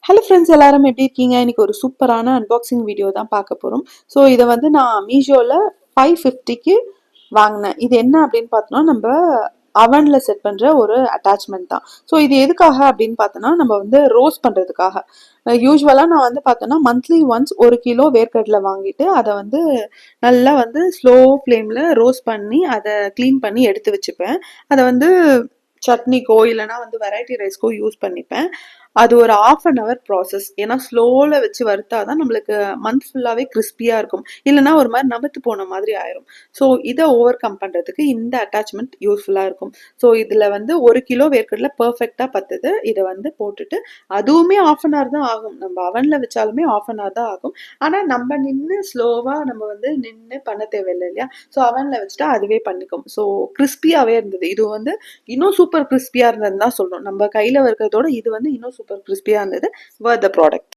Hello friends, எல்லாரும் எப்படி இருக்கீங்க? இன்னைக்கு ஒரு சூப்பரான அன்பாக்சிங் வீடியோ தான் பார்க்க போகிறோம். ஸோ இதை வந்து நான் மீஷோவில் 550க்கு வாங்கினேன். இது என்ன அப்படின்னு பார்த்தோம்னா, நம்ம அவனில் செட் பண்ணுற ஒரு அட்டாச்மெண்ட் தான். ஸோ இது எதுக்காக அப்படின்னு பார்த்தோன்னா, நம்ம வந்து ரோஸ்ட் பண்ணுறதுக்காக. யூஸ்வலாக நான் வந்து பார்த்தோன்னா மந்த்லி ஒன்ஸ் 1 கிலோ வேர்க்கடலை வாங்கிட்டு அதை வந்து நல்லா வந்து ஸ்லோ ஃப்ளேமில் ரோஸ்ட் பண்ணி அதை க்ளீன் பண்ணி எடுத்து வச்சுப்பேன். அதை வந்து சட்னிக்கோ இல்லைனா வந்து வெரைட்டி ரைஸ்க்கோ யூஸ் பண்ணிப்பேன். அது ஒரு 1/2 ப்ராசஸ். ஏன்னா ஸ்லோவில் வச்சு வறுத்தாதான் நம்மளுக்கு மந்த் ஃபுல்லாகவே கிறிஸ்பியாக இருக்கும். இல்லைனா ஒரு மாதிரி நமத்து போன மாதிரி ஆயிரும். ஸோ இதை ஓவர் கம் பண்ணுறதுக்கு இந்த அட்டாச்மெண்ட் யூஸ்ஃபுல்லாக இருக்கும். ஸோ இதில் வந்து 1 கிலோ வேர்க்கடலை பர்ஃபெக்டாக பத்துது. இதை வந்து போட்டுட்டு அதுவுமே 1/2 தான் ஆகும். நம்ம அவனில் வச்சாலுமே 1/2 தான் ஆகும். ஆனால் நம்ம நின்று ஸ்லோவாக நம்ம வந்து நின்று பண்ண தேவையில்லை இல்லையா? ஸோ அவனில் வச்சுட்டா அதுவே பண்ணிக்கும். ஸோ கிறிஸ்பியாகவே இருந்தது. இது வந்து இன்னும் சூப்பர் கிறிஸ்பியாக இருந்ததுன்னு தான் சொல்லணும். நம்ம கையில் இருக்கிறதோட இது வந்து இன்னும் சூப்பர் கிறிஸ்பியாக இருந்தது. வர்த் த ப்ராடக்ட்.